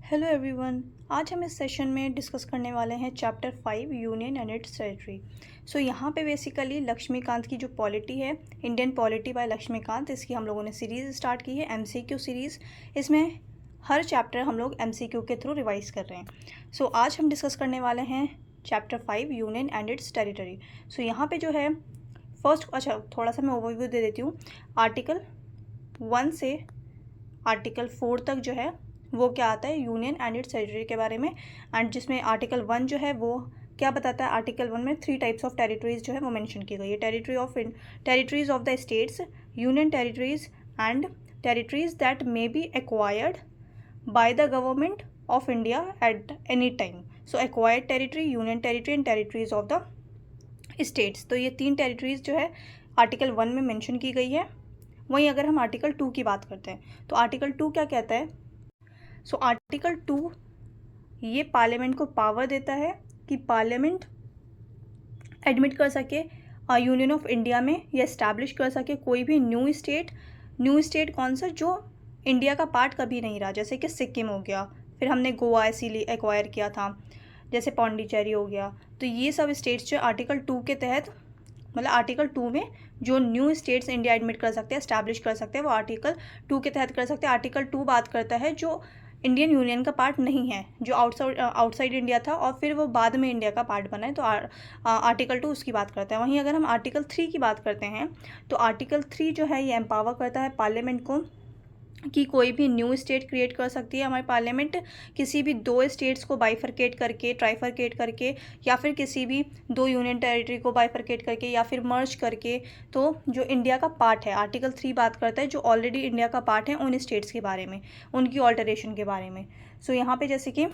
Hello everyone. आज हम इस सेशन में डिस्कस करने वाले हैं chapter 5 union and its territory. So यहाँ पे बेसिकली लक्ष्मीकांत की जो पॉलिटी है, इंडियन पॉलिटी बाय लक्ष्मीकांत, इसकी हम लोगों ने सीरीज़ स्टार्ट की है, एमसीक्यू सीरीज़। इसमें हर चैप्टर हम लोग एमसीक्यू के थ्रू रिवाइज कर रहे हैं। सो आज हम डिस्कस करने वाले हैं chapter 5 union and its territory. So यहाँ पर जो है थोड़ा सा मैं ओवरव्यू दे देती हूँ। आर्टिकल 1 से आर्टिकल 4 तक जो है वो क्या आता है, यूनियन एंड इट्स टेरिटरी के बारे में। एंड जिसमें आर्टिकल 1 जो है वो क्या बताता है, आर्टिकल 1 में 3 टाइप्स ऑफ टेरिटरीज जो है वो मेंशन की गई है। Territories of the states, union territories and territories that may be acquired by the government of India at any time. So acquired territory, union territory and territories of the states. तो ये 3 territories जो है article 1 में mention की गई है। वहीं अगर हम आर्टिकल 2 की बात करते हैं तो आर्टिकल 2 क्या कहता है। सो आर्टिकल 2 ये पार्लियामेंट को पावर देता है कि पार्लियामेंट एडमिट कर सके यूनियन ऑफ इंडिया में या इस्टेब्लिश कर सके कोई भी न्यू स्टेट कौन सा जो इंडिया का पार्ट कभी नहीं रहा, जैसे कि सिक्किम हो गया, फिर हमने गोवा इसीलिए एक्वायर किया था, जैसे पौंडीचेरी हो गया। तो ये सब स्टेट्स जो आर्टिकल 2 के तहत, मतलब आर्टिकल 2 में जो न्यू स्टेट्स इंडिया एडमिट कर सकते हैं, इस्टेब्लिश कर सकते हैं, वो आर्टिकल 2 के तहत कर सकते हैं। आर्टिकल 2 बात करता है जो इंडियन यूनियन का पार्ट नहीं है, जो आउटसाइड इंडिया था और फिर वो बाद में इंडिया का पार्ट बना है, तो आर्टिकल 2 उसकी बात करता है। वहीं अगर हम आर्टिकल 3 की बात करते हैं तो आर्टिकल 3 जो है ये एम्पावर करता है पार्लियामेंट को कि कोई भी न्यू स्टेट क्रिएट कर सकती है हमारी पार्लियामेंट, किसी भी 2 स्टेट्स को बाइफरकेट करके, ट्राइफरकेट करके, या फिर किसी भी 2 यूनियन टेरिटरी को बाइफरकेट करके या फिर मर्ज करके। तो जो इंडिया का पार्ट है, आर्टिकल 3 बात करता है जो ऑलरेडी इंडिया का पार्ट है उन स्टेट्स के बारे में, उनकी ऑल्टरेशन के बारे में। सो यहाँ पे जैसे कि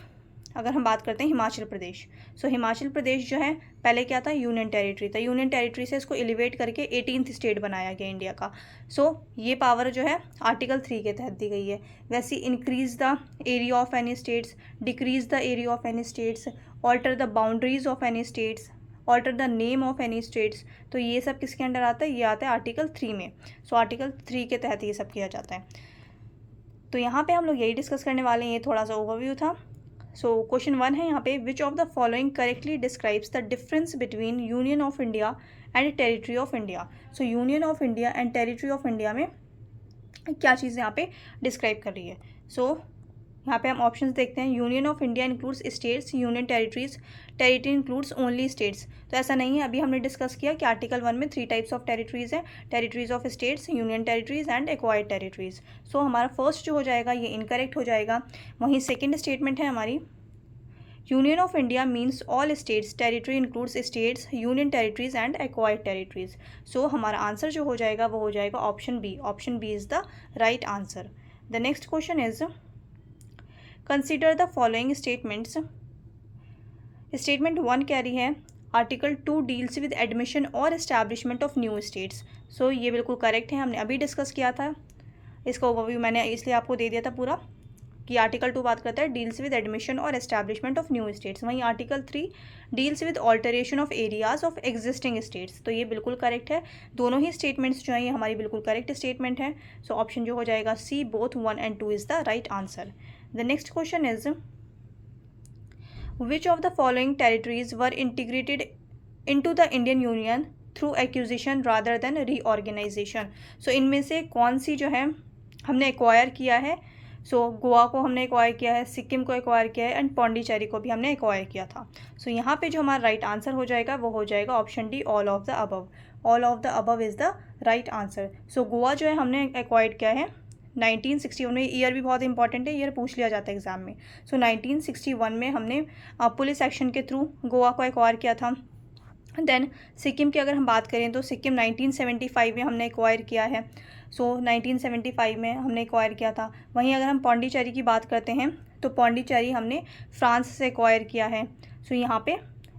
अगर हम बात करते हैं हिमाचल प्रदेश, सो हिमाचल प्रदेश जो है पहले क्या था, यूनियन टेरिटरी था। यूनियन टेरिटरी से इसको एलिवेट करके 18th स्टेट बनाया गया इंडिया का। सो ये पावर जो है आर्टिकल 3 के तहत दी गई है। वैसे increase the area of any states, decrease the area of any states, alter the boundaries of any states, alter the name of any states. तो ये सब किसके अंडर आता है, ये आता है आर्टिकल 3 में। सो आर्टिकल 3 के तहत ये सब किया जाता है। तो यहाँ पे हम लोग यही डिस्कस करने वाले हैं, ये थोड़ा सा ओवरव्यू था। सो क्वेश्चन 1 है यहाँ पे, which of the following correctly describes the difference between union of India and territory of India. So union of India and territory of India में क्या चीज़ यहाँ पे डिस्क्राइब कर रही है। सो यहाँ पे हम ऑप्शंस देखते हैं। Union of India includes states, union territories, territory includes only states. तो ऐसा नहीं है, अभी हमने डिस्कस किया कि आर्टिकल 1 में 3 टाइप्स ऑफ टेरिटरीज हैं, territories of states, union territories and acquired territories. So हमारा फर्स्ट जो हो जाएगा ये इनकरेक्ट हो जाएगा। वहीं सेकेंड स्टेटमेंट है हमारी, union of India means all states, territory includes states, union territories and acquired territories. So हमारा आंसर जो हो जाएगा वो हो जाएगा option B. Option B is the right answer. The next question is, consider the following statements. Statement 1 कह रही है आर्टिकल 2 डील्स विद एडमिशन और establishment of new states. So ये बिल्कुल करेक्ट है, हमने अभी डिस्कस किया था, इसका ओवरव्यू मैंने इसलिए आपको दे दिया था पूरा कि आर्टिकल 2 बात करता है डील्स विद एडमिशन और एस्टैब्लिशमेंट ऑफ न्यू स्टेट्स। वहीं article 3 deals with alteration of areas of existing states. तो ये बिल्कुल करेक्ट है, दोनों ही स्टेटमेंट्स जो हैं ये हमारी बिल्कुल करेक्ट स्टेटमेंट है। सो ऑप्शन जो हो जाएगा C, both 1 and 2 is the right answer. The next question is, which of the following territories were integrated into the Indian union through acquisition rather than reorganisation. So इनमें से कौन सी जो है हमने एक्वायर किया है। सो गोवा को हमने एक्वायर किया है, सिक्किम को एक्वायर किया है एंड पौंडीचेरी को भी हमने एक्वायर किया था। सो यहाँ पे जो हमारा राइट आंसर हो जाएगा वो हो जाएगा option D, all of the above. All of the above is the right answer. So Goa जो है हमने एक्वायर किया है 1961 में। ईयर भी बहुत इंपॉर्टेंट है, ईयर पूछ लिया जाता है एग्जाम में। सो 1961 में हमने पुलिस एक्शन के थ्रू गोवा को एक्वायर किया था। देन सिक्किम की अगर हम बात करें तो सिक्किम 1975 में हमने एक्वायर किया है। सो 1975 में हमने एक्वायर किया था। वहीं अगर हम पौंडीचेरी की बात करते हैं तो पौंडीचेरी हमने फ्रांस से एक्वायर किया है। सो यहाँ पे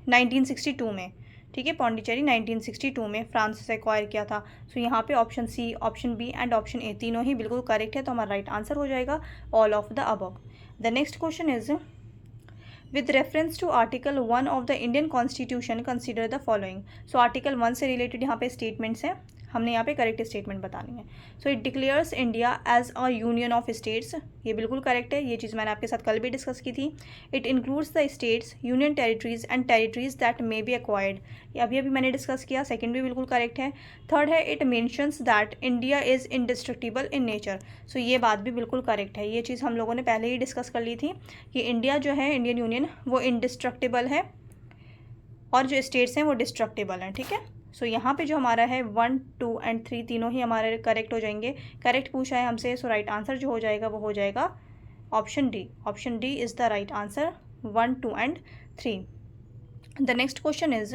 1962 में, ठीक है, पौंडीचेरी 1962 में फ्रांस से एक्वायर किया था। सो यहाँ पे option C, option B and option A तीनों ही बिल्कुल करेक्ट है, तो हमारा राइट आंसर हो जाएगा all of the above. The next question is, with reference to article 1 of the Indian constitution consider the following. So article 1 से related यहाँ पे स्टेटमेंट्स हैं। हमने यहाँ पे करेक्ट स्टेटमेंट बतानी है। So it declares India as a union of states, ये बिल्कुल करेक्ट है, ये चीज़ मैंने आपके साथ कल भी डिस्कस की थी। It includes the states, union territories and territories that may be acquired, ये अभी मैंने डिस्कस किया, सेकंड भी बिल्कुल करेक्ट है। थर्ड है it mentions that India is indestructible in nature, so ये बात भी बिल्कुल करेक्ट है, ये चीज़ हम लोगों ने पहले ही डिस्कस कर ली थी कि इंडिया जो है, इंडियन यूनियन, वो इंडिस्ट्रक्टिबल है और जो स्टेट्स हैं वो डिस्ट्रक्टिबल हैं, ठीक है। सो यहाँ पे जो हमारा है 1, 2 एंड 3 तीनों ही हमारे करेक्ट हो जाएंगे। करेक्ट पूछा है हमसे, सो राइट आंसर जो हो जाएगा वो हो जाएगा option D. Option D is the right answer, 1, 2 and 3। The next question is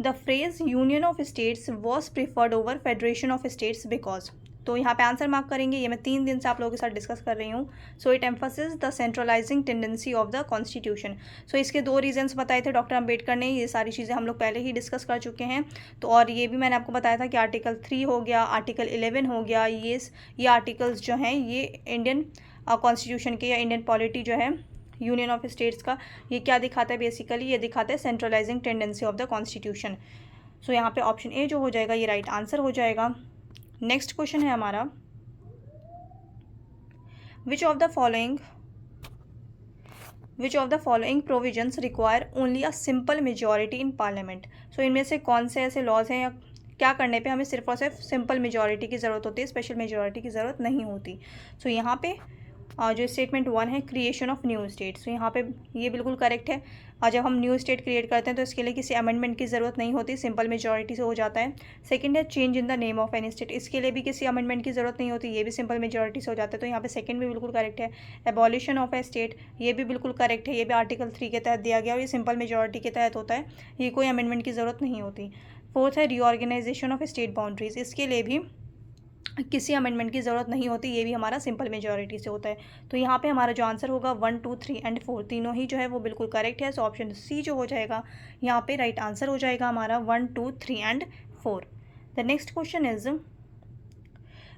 the phrase union of states was preferred over federation of states because, तो यहाँ पे आंसर मार्क करेंगे, ये मैं 3 दिन से आप लोगों के साथ डिस्कस कर रही हूँ। So it emphasis the centralising tendency of the constitution, so इसके 2 रीजंस बताए थे डॉक्टर अम्बेडकर ने, ये सारी चीज़ें हम लोग पहले ही डिस्कस कर चुके हैं। तो और ये भी मैंने आपको बताया था कि आर्टिकल 3 हो गया, आर्टिकल 11 हो गया, ये आर्टिकल्स जो हैं ये इंडियन कॉन्स्टिट्यूशन के या इंडियन पॉलिटी जो है यूनियन ऑफ स्टेट्स का, ये क्या दिखाता है बेसिकली, ये दिखाता है centralising tendency of the constitution. So यहाँ पे ऑप्शन ए जो हो जाएगा ये राइट आंसर हो जाएगा। नेक्स्ट क्वेश्चन है हमारा, Which of the following provisions require only a simple majority in parliament? So इनमें से कौन से ऐसे लॉज हैं या क्या करने पे हमें सिर्फ और सिर्फ सिंपल मेजॉरिटी की ज़रूरत होती है, स्पेशल मेजॉरिटी की ज़रूरत नहीं होती। सो यहाँ पे जो स्टेटमेंट 1 है क्रिएशन ऑफ न्यू स्टेट, सो यहाँ पे ये बिल्कुल करेक्ट है। और जब हम न्यू स्टेट क्रिएट करते हैं तो इसके लिए किसी अमेंडमेंट की ज़रूरत नहीं होती, सिंपल मेजॉरिटी से हो जाता है। सेकंड है change in the name of any state, इसके लिए भी किसी अमेंडमेंट की ज़रूरत नहीं होती, ये भी सिंपल मेजॉरिटी से हो जाता है, तो यहाँ पे सेकंड भी बिल्कुल करेक्ट है। एबॉलिशन ऑफ ए स्टेट, ये भी बिल्कुल करेक्ट है, ये भी आर्टिकल 3 के तहत दिया गया और ये सिंपल मेजॉरिटी के तहत होता है, ये कोई अमेंडमेंट की ज़रूरत नहीं होती। फोर्थ है रीऑर्गेनाइजेशन ऑफ स्टेट बाउंड्रीज, इसके लिए भी किसी अमेंडमेंट की ज़रूरत नहीं होती, ये भी हमारा सिंपल मेजॉरिटी से होता है। तो यहाँ पे हमारा जो आंसर होगा 1, 2, 3 एंड 4 तीनों ही जो है वो बिल्कुल करेक्ट है। सो ऑप्शन सी जो हो जाएगा यहाँ पे राइट आंसर हो जाएगा हमारा 1, 2, 3 and 4। The next question is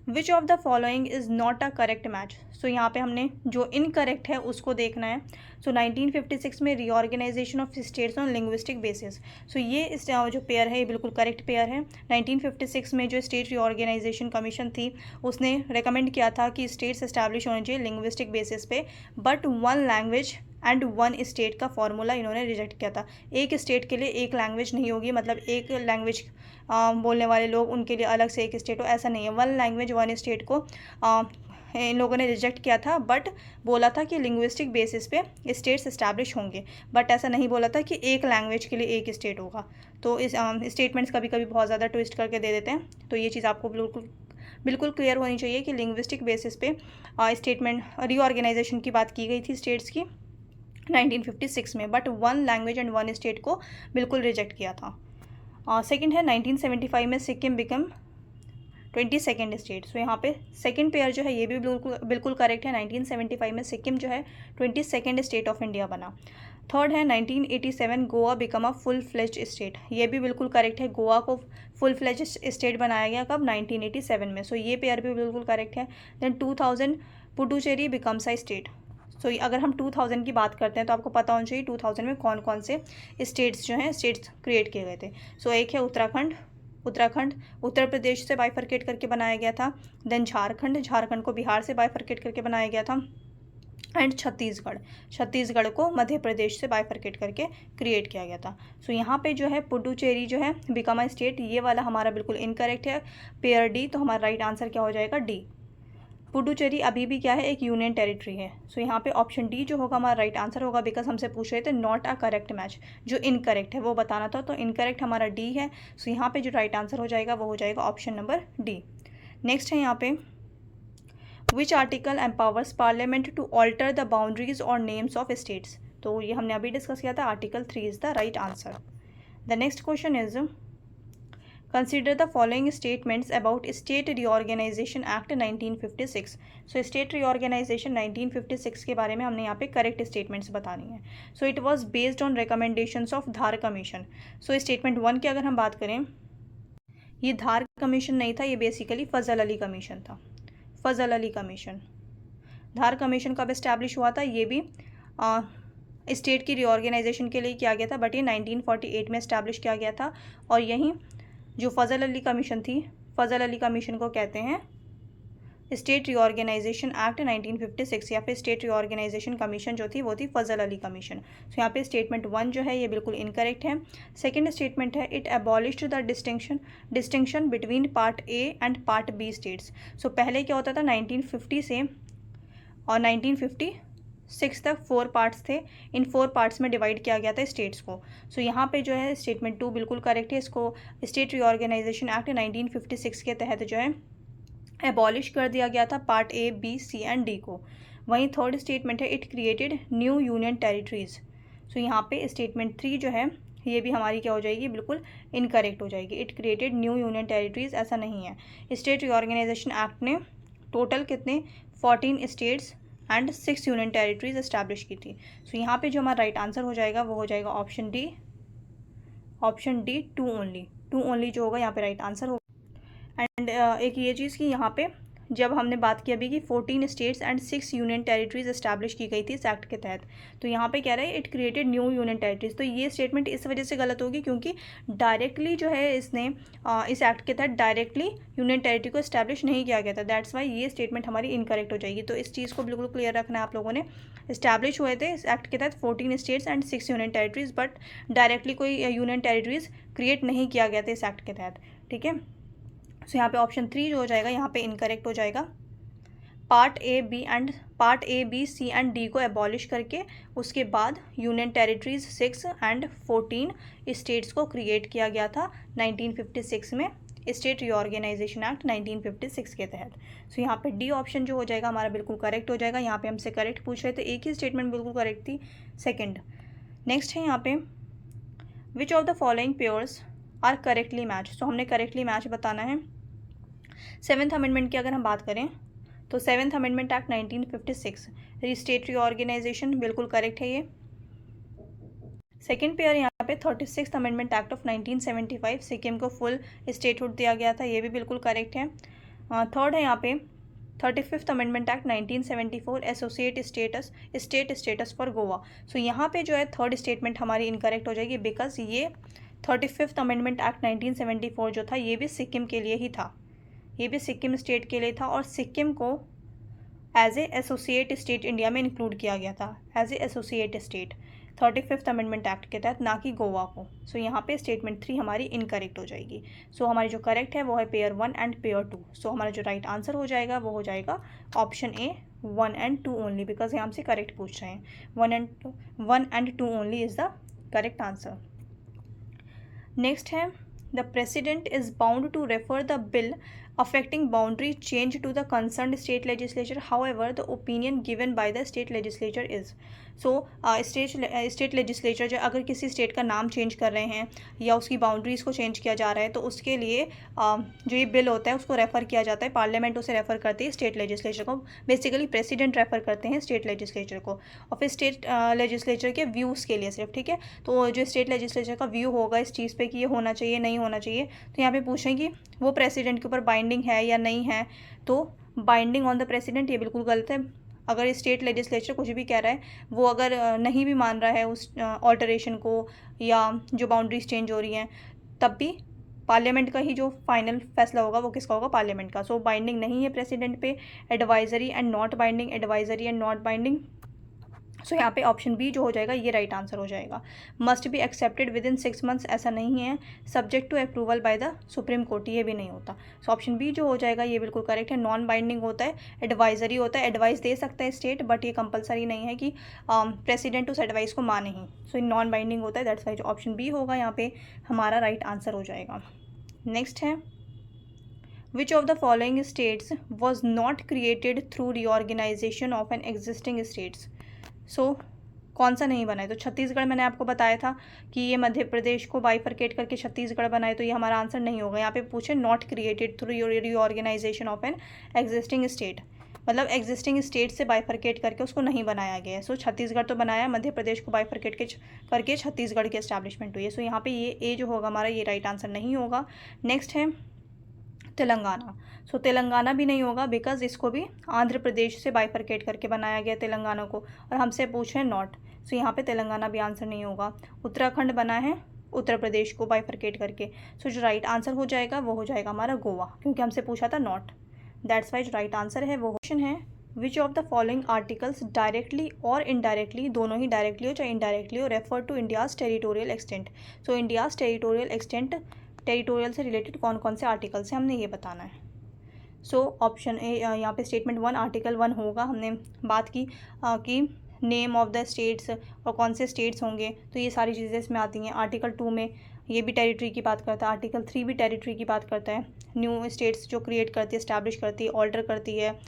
which of the following is not a correct match, so यहाँ पे हमने जो इनकरेक्ट है उसको देखना है। सो 1956 में reorganisation of states on linguistic basis, so ये इस जो पेयर है ये बिल्कुल करेक्ट पेयर है। 1956 में जो स्टेट रीऑर्गेनाइजेशन कमीशन थी उसने रेकमेंड किया था कि स्टेट्स एस्टैब्लिश होने चाहिए लिंग्विस्टिक बेसिस पे, बट 1 लैंग्वेज एंड 1 स्टेट का फॉर्मूला इन्होंने रिजेक्ट किया था। एक स्टेट के लिए एक लैंग्वेज नहीं होगी, मतलब एक लैंग्वेज बोलने वाले लोग उनके लिए अलग से एक स्टेट हो, ऐसा नहीं है। 1 लैंग्वेज 1 स्टेट को इन लोगों ने रिजेक्ट किया था, बट बोला था कि लिंग्विस्टिक बेसिस पे स्टेट्स इस्टेब्लिश होंगे, बट ऐसा नहीं बोला था कि एक लैंग्वेज के लिए एक स्टेट होगा। तो इस स्टेटमेंट्स कभी कभी बहुत ज़्यादा ट्विस्ट करके दे देते हैं, तो ये चीज़ आपको बिल्कुल क्लियर होनी चाहिए कि लिंग्विस्टिक बेसिस पे स्टेटमेंट रीऑर्गेनाइजेशन की बात की गई थी स्टेट्स की 1956 में, बट 1 लैंग्वेज एंड 1 स्टेट को बिल्कुल रिजेक्ट किया था। सेकंड है 1975 में सिक्किम बिकम 22nd स्टेट, सो यहाँ पे सेकंड पेयर जो है ये भी बिल्कुल करेक्ट है। 1975 में सिक्किम जो है 22nd स्टेट ऑफ इंडिया बना। थर्ड है 1987 Goa become a full fledged state, ये भी बिल्कुल करेक्ट है, गोवा को फुल फ्लेज्ड स्टेट बनाया गया कब, 1987 में, सो ये पेयर भी बिल्कुल करेक्ट है। Then 2000 Puducherry becomes a state, so अगर हम 2000 की बात करते हैं तो आपको पता होना चाहिए 2000 में कौन कौन से स्टेट्स जो हैं स्टेट्स क्रिएट किए गए थे। सो एक है उत्तराखंड उत्तर प्रदेश से बाइफरकेट करके बनाया गया था। देन झारखंड को बिहार से बाइफरकेट करके बनाया गया था। एंड छत्तीसगढ़ को मध्य प्रदेश से बाइफरकेट करके क्रिएट किया गया था। सो यहाँ पे जो है पुडुचेरी जो है बिकम अ स्टेट, ये वाला हमारा बिल्कुल इनकरेक्ट है, पेयर डी, तो हमारा राइट आंसर क्या हो जाएगा डी। पुडुचेरी अभी भी क्या है, एक यूनियन टेरिटरी है। सो यहाँ पे ऑप्शन डी जो होगा हमारा राइट आंसर होगा, बिकॉज हमसे पूछ रहे थे नॉट अ करेक्ट मैच, जो इनकरेक्ट है वो बताना था, तो इनकरेक्ट हमारा डी है। सो यहाँ पे जो राइट आंसर हो जाएगा वो हो जाएगा ऑप्शन नंबर डी। नेक्स्ट है यहाँ पे which article empowers parliament to alter the boundaries और नेम्स ऑफ स्टेट्स, तो ये हमने अभी डिस्कस किया था, article 3 is the right answer. The next question is consider the following statements about state reorganisation act 1956। So state reorganisation 1956 के बारे में हमने यहाँ पे करेक्ट स्टेटमेंट्स बतानी है। So it was based on recommendations of Dhar commission. So statement 1 की अगर हम बात करें, ये धार कमीशन नहीं था, ये बेसिकली फजल अली कमीशन था। फजल अली कमीशन, धार कमीशन कब इस्टेब्लिश हुआ था, ये भी स्टेट की रीऑर्गेनाइजेशन के लिए किया गया था, बट ये 1948 में इस्टेब्लिश किया गया था, और यहीं जो फजल अली कमीशन थी, फजल अली कमीशन को कहते हैं स्टेट रीऑर्गेनाइजेशन एक्ट 1956, या फिर स्टेट रीऑर्गेनाइजेशन कमीशन जो थी वो थी फजल अली कमीशन। तो यहाँ पे स्टेटमेंट 1 जो है ये बिल्कुल इनकरेक्ट है। सेकंड स्टेटमेंट है it abolished the distinction between part A and part B states. So पहले क्या होता था 1950 से और 1956 तक 4 पार्ट्स थे, इन 4 पार्ट्स में डिवाइड किया गया था स्टेट्स को। सो यहाँ पे जो है स्टेटमेंट 2 बिल्कुल करेक्ट है, इसको स्टेट रीऑर्गेनाइजेशन एक्ट 1956 के तहत जो है एबॉलिश कर दिया गया था part A, B, C and D को। वहीं थर्ड स्टेटमेंट है it created new union territories. So यहाँ पे स्टेटमेंट 3 जो है ये भी हमारी क्या हो जाएगी, बिल्कुल इनकरेक्ट हो जाएगी। It created new union territories ऐसा नहीं है। स्टेट रीऑर्गेनाइजेशन एक्ट ने टोटल कितने 14 states and 6 union territories establish की थी। सो यहाँ पे जो हमारा राइट आंसर हो जाएगा वो हो जाएगा ऑप्शन डी 2 ओनली जो होगा यहाँ पे राइट आंसर होगा। एंड एक ये चीज़ कि यहाँ पे जब हमने बात की अभी कि 14 states and 6 union territories establish की गई थी इस एक्ट के तहत, तो यहाँ पे कह रहा है it created new union territories. तो ये स्टेटमेंट इस वजह से गलत होगी क्योंकि डायरेक्टली जो है इसने इस एक्ट के तहत डायरेक्टली यूनियन टेरिटरी को एस्टैब्लिश नहीं किया गया था, दैट्स वाई ये स्टेटमेंट हमारी इनकरेक्ट हो जाएगी। तो इस चीज़ को बिल्कुल क्लियर रखना है आप लोगों ने। इस्टेब्लिश हुए थे इस एक्ट के तहत 14 states and 6 union territories, but directly कोई यूनियन टेरिटरीज क्रिएट नहीं किया गया था इस एक्ट के तहत, ठीक है। सो यहाँ पे ऑप्शन 3 जो हो जाएगा यहाँ पे इनकरेक्ट हो जाएगा। Part A B C and D को एबॉलिश करके उसके बाद यूनियन टेरिटरीज 6 एंड 14 स्टेट्स को क्रिएट किया गया था 1956 में स्टेट रीऑर्गेनाइजेशन एक्ट 1956 के तहत। सो यहाँ पे डी ऑप्शन जो हो जाएगा हमारा बिल्कुल करेक्ट हो जाएगा। यहाँ पे हमसे करेक्ट पूछ रहे थे, एक ही स्टेटमेंट बिल्कुल करेक्ट थी, सेकेंड। नेक्स्ट है यहाँ पे which of the following pairs are correctly match. So हमने करेक्टली मैच बताना है। 7th अमेंडमेंट की अगर हम बात करें तो 7th amendment act 1956 state reorganisation बिल्कुल करेक्ट है ये। सेकेंड पेयर यहाँ पे 36th amendment act of 1975 Sikkim को फुल स्टेटहुड दिया गया था, ये भी बिल्कुल करेक्ट है। थर्ड है यहाँ पे 35th amendment act 1974 associate state status for Goa. So यहाँ पे जो है थर्ड स्टेटमेंट हमारी इनकरेक्ट हो जाएगी बिकॉज ये 35th अमेंडमेंट एक्ट 1974 जो था ये भी सिक्किम के लिए ही था, ये भी सिक्किम स्टेट के लिए था और सिक्किम को as a associate state India में इंक्लूड किया गया था, as a associate state 35th amendment act के तहत, ना कि गोवा को। सो यहाँ पे स्टेटमेंट 3 हमारी इनकरेक्ट हो जाएगी। सो हमारी जो करेक्ट है वो है पेयर 1 एंड पेयर 2। सो हमारा जो राइट आंसर हो जाएगा वो हो जाएगा option A 1 and 2 only, because यहाँ से करेक्ट पूछ रहे हैं। 1 and 2 only is the correct answer. Next है the president is bound to refer the bill affecting boundary change to the concerned state legislature, however the opinion given by the state legislature is। So state legislature जो अगर किसी state का नाम change कर रहे हैं या उसकी बाउंड्रीज़ को चेंज किया जा रहा है तो उसके लिए जो ये बिल होता है उसको रेफ़र किया जाता है, पार्लियामेंट उसे रेफ़र करती है स्टेट लेजिस्लेचर को, बेसिकली प्रेसिडेंट रेफ़र करते हैं स्टेट लेजिस्लेचर को और फिर स्टेट लेजिस्लेचर के व्यूज़ के लिए सिर्फ, ठीक है। तो जो स्टेट लेजिस्लेचर का व्यू होगा इस चीज़ पे कि ये होना चाहिए नहीं होना चाहिए, तो यहाँ पे पूछेंगे वो प्रेसिडेंट के ऊपर बाइंडिंग है या नहीं है, तो बाइंडिंग ऑन द प्रेसिडेंट ये बिल्कुल गलत है। अगर स्टेट लेजिस्लेचर कुछ भी कह रहा है, वो अगर नहीं भी मान रहा है उस ऑल्टरेशन को या जो बाउंड्रीज चेंज हो रही हैं, तब भी पार्लियामेंट का ही जो फाइनल फैसला होगा वो किसका होगा, पार्लियामेंट का। सो बाइंडिंग नहीं है प्रेसिडेंट पे, advisory and not binding, advisory and not binding. So यहाँ पे ऑप्शन बी जो हो जाएगा ये राइट आंसर हो जाएगा। Must be accepted within 6 months ऐसा नहीं है, subject to approval by the supreme court ये भी नहीं होता। सो ऑप्शन बी जो हो जाएगा ये बिल्कुल करेक्ट है। नॉन बाइंडिंग होता है, एडवाइजरी होता है, एडवाइस दे सकता है स्टेट, बट ये कंपलसरी नहीं है कि प्रेसिडेंट उस एडवाइस को माने ही। सो नॉन बाइंडिंग होता है, दैट्स वाई जो ऑप्शन बी होगा यहाँ पे हमारा राइट आंसर हो जाएगा। नेक्स्ट है which of the following states was not created through reorganisation of an existing states. So कौन सा नहीं बनाए, तो छत्तीसगढ़ मैंने आपको बताया था कि ये मध्य प्रदेश को बाइफरकेट करके छत्तीसगढ़ बनाए, तो ये हमारा आंसर नहीं होगा। यहाँ पे पूछे not created through reorganisation of an existing state, मतलब एग्जिस्टिंग स्टेट से बाइफरकेट करके उसको नहीं बनाया गया है। सो छत्तीसगढ़ तो बनाया, मध्य प्रदेश को बाइफरकेट करके छत्तीसगढ़ की एस्टैब्लिशमेंट हुई है। सो यहाँ पे ये ए जो होगा हमारा ये राइट आंसर नहीं होगा। नेक्स्ट है तेलंगाना। सो तेलंगाना भी नहीं होगा बिकॉज इसको भी आंध्र प्रदेश से बाइफरकेट करके बनाया गया तेलंगाना को, और हमसे पूछे नॉट। सो यहाँ पे तेलंगाना भी आंसर नहीं होगा। उत्तराखंड बना है उत्तर प्रदेश को बाइफरकेट करके। सो जो राइट आंसर हो जाएगा वो हो जाएगा हमारा गोवा, क्योंकि हमसे पूछा था नॉट, दैट्स वाई जो राइट आंसर है वो क्वेश्चन है which of the following articles directly और इनडायरेक्टली, दोनों ही डायरेक्टली हो चाहे इनडायरेक्टली हो, refer to India's territorial extent. So India's territorial extent, territorial से रिलेटेड कौन कौन से आर्टिकल्स हैं हमने ये बताना है। सो ऑप्शन ए, यहाँ पे स्टेटमेंट 1 आर्टिकल 1 होगा। हमने बात की कि नेम ऑफ द स्टेट्स और कौन से स्टेट्स होंगे, तो ये सारी चीज़ें इसमें आती हैं। आर्टिकल 2 में ये भी टेरिटरी की बात करता है, आर्टिकल 3 भी टेरिटरी की बात करता है, न्यू स्टेट्स जो क्रिएट करती है, इस्टेब्लिश करती है, ऑल्टर करती है,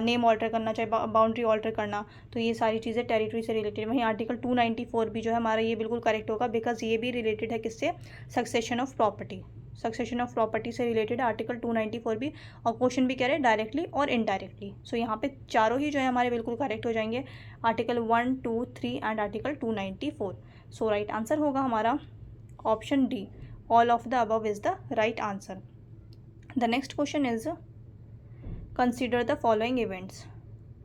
नेम ऑल्टर करना चाहे बाउंड्री ऑल्टर करना, तो ये सारी चीज़ें टेरिटरी से रिलेटेड। वहीं आर्टिकल 294 भी जो है हमारा ये बिल्कुल करेक्ट होगा, बिकॉज ये भी रिलेटेड है किससे, succession of property, succession of property से रिलेटेड आर्टिकल 294 भी। और क्वेश्चन भी कह रहे हैं डायरेक्टली और इनडायरेक्टली। सो यहाँ पे चारों ही जो है हमारे बिल्कुल करेक्ट हो जाएंगे, article 1, 2, 3 and article 294। So right answer होगा हमारा option D, all of the above is the right answer. The next question is consider the following events.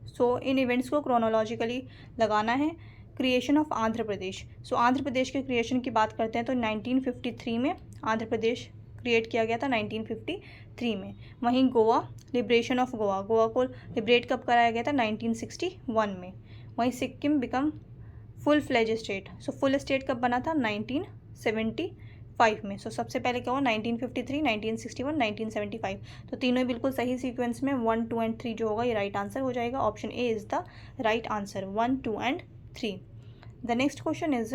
So in events को क्रोनोलॉजिकली लगाना है। क्रिएशन ऑफ आंध्र प्रदेश, सो आंध्र प्रदेश के creation की बात करते हैं तो 1953 में आंध्र प्रदेश क्रिएट किया गया था, 1953 में। वहीं गोवा, लिबरेशन ऑफ गोवा, गोवा को लिबरेट कब कराया गया था, 1961 में। वहीं Sikkim become full fledge state, so full state कब बना था, 1975 में। सो सबसे पहले क्या हुआ, 1953, 1961, 1975। तो तीनों बिल्कुल सही सीक्वेंस में 1, 2 एंड 3 जो होगा ये राइट आंसर हो जाएगा। Option A is the right answer, 1, 2 and 3। The next question is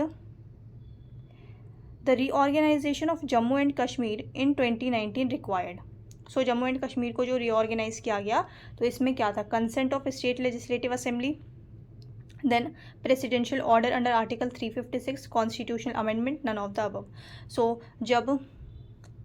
the reorganisation of Jammu and Kashmir in 2019 required. So Jammu and Kashmir को जो रीऑर्गेनाइज किया गया तो इसमें क्या था, consent of state legislative assembly, then presidential order under article 356, constitutional amendment, none of the above. So जब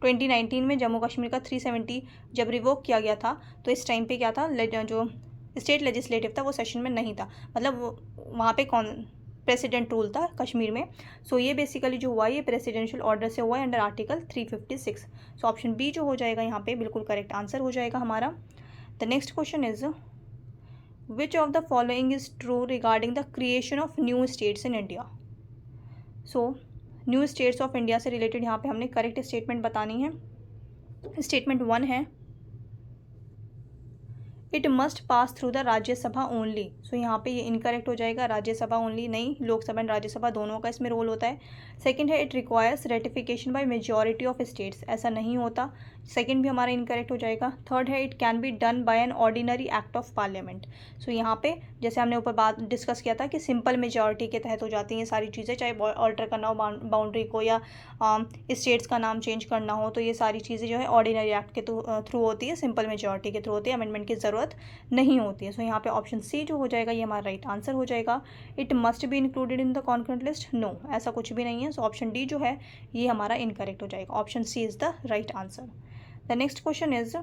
2019 में जम्मू कश्मीर का 370 जब रिवोक किया गया था तो इस टाइम पे क्या था, जो स्टेट लेजिस्लेटिव था वो सेशन में नहीं था, मतलब वहाँ पे कौन प्रेसिडेंट रूल था कश्मीर में। सो ये बेसिकली जो हुआ ये प्रेसिडेंशियल ऑर्डर से हुआ है under article 356। So option B जो हो जाएगा यहाँ पे बिल्कुल करेक्ट आंसर हो जाएगा हमारा। The next question is which of the following is true regarding the creation of new states in India. So new states of India से रिलेटेड यहाँ पे हमने करेक्ट स्टेटमेंट बतानी है। स्टेटमेंट 1 है it must pass through the Rajya Sabha only. So यहाँ पे ये इनकरेक्ट हो जाएगा, राज्यसभा ओनली नहीं, लोकसभा एंड राज्यसभा दोनों का इसमें रोल होता है। सेकंड है it requires ratification by majority of states, ऐसा नहीं होता, सेकंड भी हमारा इनकरेक्ट हो जाएगा। थर्ड है it can be done by an ordinary act of parliament. So यहाँ पे जैसे हमने ऊपर बात डिस्कस किया था कि सिंपल मेजॉरिटी के तहत हो जाती हैं ये सारी चीज़ें, चाहे ऑल्टर करना हो बाउंड्री को या स्टेट्स का नाम चेंज करना हो, तो ये सारी चीज़ें जो है ऑर्डिनरी एक्ट के थ्रू होती है, सिंपल मेजॉरिटी के थ्रू होती है, अमेंडमेंट की ज़रूरत नहीं होती है। सो यहाँ पे ऑप्शन सी जो हो जाएगा ये हमारा राइट आंसर हो जाएगा। It must be included in the concurrent list, no ऐसा कुछ भी नहीं है। सो ऑप्शन डी जो है ये हमारा इनकरेक्ट हो जाएगा, option C is the right answer. The next question is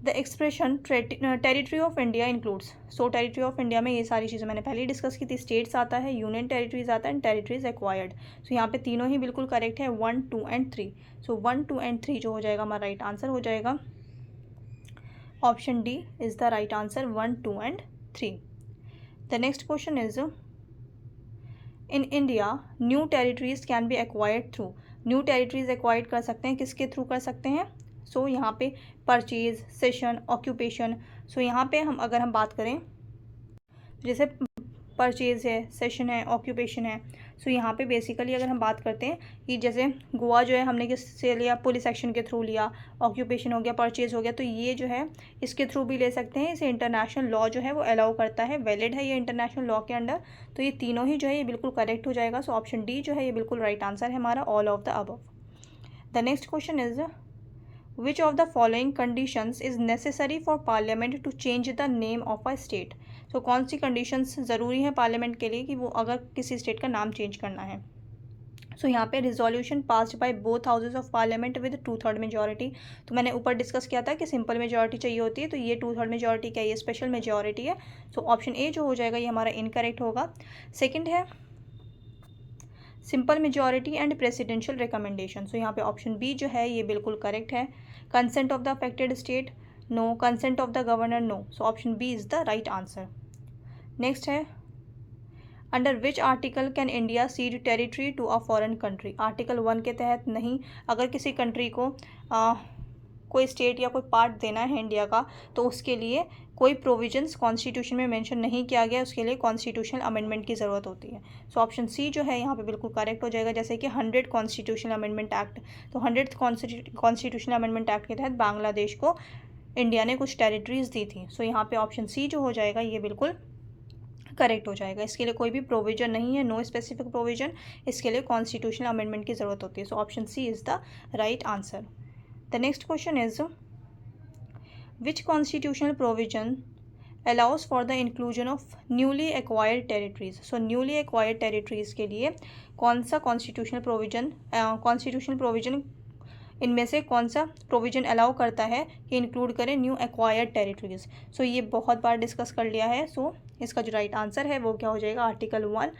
the expression territory of India includes. So territory of India में ये सारी चीज़ें मैंने पहले ही डिस्कस की थी, स्टेट्स आता है, यूनियन टेरिटरीज आता है एंड टेरिटरीज एक्वायर्ड। सो यहाँ पे तीनों ही बिल्कुल करेक्ट है, 1, 2 एंड 3। सो 1, 2 एंड 3 जो हो जाएगा हमारा राइट आंसर हो जाएगा, option D is the right answer, 1, 2 and 3। The next question is in India new territories can be acquired through. New territories acquired कर सकते हैं, किसके थ्रू कर सकते हैं, सो यहाँ पे परचेज, सेशन, ऑक्यूपेशन। सो यहाँ पे अगर हम बात करें जैसे परचेज है, सेशन है, ऑक्यूपेशन है, सो यहाँ पे बेसिकली अगर हम बात करते हैं कि जैसे गोवा जो है हमने किससे लिया, पुलिस एक्शन के थ्रू लिया, ऑक्यूपेशन हो गया, परचेज हो गया, तो ये जो है इसके थ्रू भी ले सकते हैं, इसे इंटरनेशनल लॉ जो है वो अलाउ करता है, वैलिड है ये इंटरनेशनल लॉ के अंडर। तो ये तीनों ही जो है ये बिल्कुल करेक्ट हो जाएगा। सो ऑप्शन डी जो है ये बिल्कुल राइट आंसर है हमारा, all of the above. The next question is which of the following conditions is necessary for parliament to change the name of a state. So कौन सी कंडीशंस ज़रूरी हैं पार्लियामेंट के लिए कि वो अगर किसी स्टेट का नाम चेंज करना है। सो यहाँ पे resolution passed by both houses of parliament with 2/3 majority. तो मैंने ऊपर डिस्कस किया था कि सिंपल मेजॉरिटी चाहिए होती है, तो ये 2/3 मेजॉरिटी क्या, ये स्पेशल मेजॉरिटी है। सो ऑप्शन ए जो हो जाएगा ये हमारा इनकरेक्ट होगा। सेकेंड है simple majority and presidential recommendation. So यहाँ पे ऑप्शन बी जो है ये बिल्कुल करेक्ट है। Consent of the affected state, no. Consent of the governor, no. So option B is the right answer. Next है under which article can India cede territory to a foreign country? Article 1 के तहत नहीं। अगर किसी country को कोई state या कोई पार्ट देना है इंडिया का, तो उसके लिए कोई प्रोविजंस कॉन्स्टिट्यूशन में मेंशन नहीं किया गया, उसके लिए कॉन्स्टिट्यूशनल अमेंडमेंट की ज़रूरत होती है। सो ऑप्शन सी जो है यहाँ पे बिल्कुल करेक्ट हो जाएगा। जैसे कि 100 कॉन्स्टिट्यूशनल अमेंडमेंट एक्ट, तो 100th कॉन्स्टिट्यूशनल अमेंडमेंट एक्ट के तहत बांग्लादेश को इंडिया ने कुछ टेरिटरीज दी थी। सो यहाँ पे ऑप्शन सी जो हो जाएगा ये बिल्कुल करेक्ट हो जाएगा। इसके लिए कोई भी प्रोविजन नहीं है, नो स्पेसिफिक प्रोविजन, इसके लिए कॉन्स्टिट्यूशनल अमेंडमेंट की ज़रूरत होती है। So option C is the right answer. The next question is which constitutional provision allows for the inclusion of newly acquired territories? सो न्यूली एक्वायर्ड टेरिटरीज़ के लिए कौन सा कॉन्स्टिट्यूशनल प्रोविजन इनमें से कौन सा प्रोविजन अलाउ करता है कि इंक्लूड करें न्यू एक्वायर्ड टेरिटरीज? सो ये बहुत बार डिस्कस कर लिया है। सो इसका जो राइट आंसर है वो क्या हो जाएगा? Article 1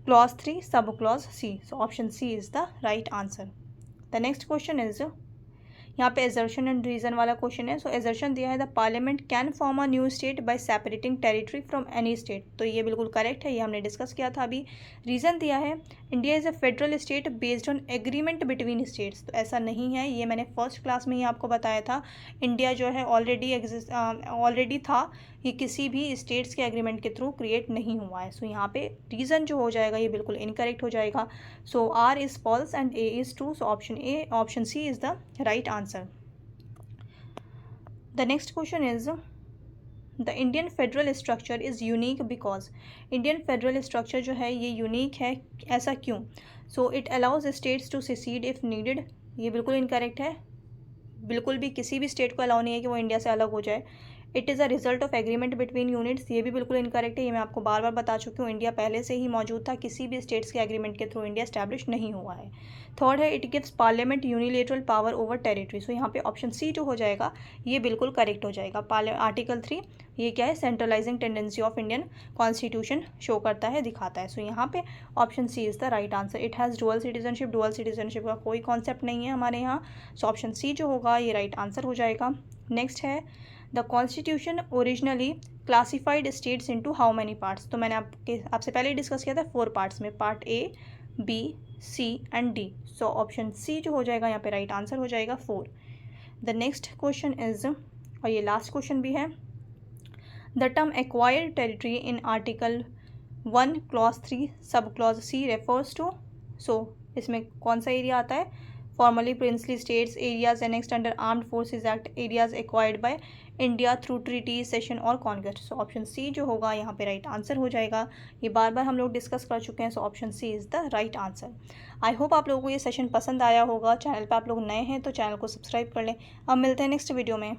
clause 3 sub clause C. So option C is the right answer. The next question is, यहाँ पे एजर्शन एंड रीजन वाला क्वेश्चन है। सो एजर्शन दिया है the parliament can form a new state by separating territory from any state, तो ये बिल्कुल correct है, ये हमने डिस्कस किया था अभी। रीज़न दिया है India is a federal state based on agreement between states, तो ऐसा नहीं है, ये मैंने फर्स्ट क्लास में ही आपको बताया था। इंडिया जो है ऑलरेडी था, ये किसी भी स्टेट्स के एग्रीमेंट के थ्रू क्रिएट नहीं हुआ है। सो यहाँ पे रीज़न जो हो जाएगा ये बिल्कुल इनकरेक्ट हो जाएगा। So R is false and A is true. So option C is the right answer. The next question is, the Indian federal structure is unique because, Indian federal structure जो है ये यूनिक है, ऐसा क्यों? So it allows states to secede if needed, ये बिल्कुल incorrect है, बिल्कुल भी किसी भी स्टेट को अलाउ नहीं है कि वो इंडिया से अलग हो जाए। It is a result of agreement between units, ये भी बिल्कुल इनकरेक्ट है, ये मैं आपको बार बार बता चुकी हूँ, इंडिया पहले से ही मौजूद था, किसी भी स्टेट्स के एग्रीमेंट के थ्रू इंडिया स्टैब्लिश नहीं हुआ है। थर्ड है it gives parliament unilateral power over territory. So यहाँ पे ऑप्शन सी जो हो जाएगा ये बिल्कुल करेक्ट हो जाएगा। आर्टिकल 3 ये क्या है? Centralising tendency of Indian constitution show करता है, दिखाता है। सो यहाँ पे option C is the right answer. It has dual citizenship का कोई कॉन्सेप्ट नहीं है हमारे यहाँ। सो ऑप्शन सी जो होगा ये राइट आंसर हो जाएगा। नेक्स्ट है the constitution originally classified states into how many parts, तो मैंने आपसे पहले ही डिस्कस किया था 4 पार्ट्स में, part A, B, C and D. So option C जो हो जाएगा यहाँ पे राइट आंसर हो जाएगा 4। द नेक्स्ट क्वेश्चन इज, और ये लास्ट क्वेश्चन भी है, the term acquired territory in article 1 clause 3 sub clause C refers to, so इसमें कौन सा एरिया आता है? Formerly princely states, areas annexed under armed forces act, areas acquired by India through treaty, cession और conquest. So option C जो होगा यहाँ पे राइट आंसर हो जाएगा। ये बार बार हम लोग डिस्कस कर चुके हैं। So option C is the right answer. I hope आप लोगों को ये सेशन पसंद आया होगा। चैनल पे आप लोग नए हैं तो चैनल को सब्सक्राइब कर लें। अब मिलते हैं नेक्स्ट वीडियो में।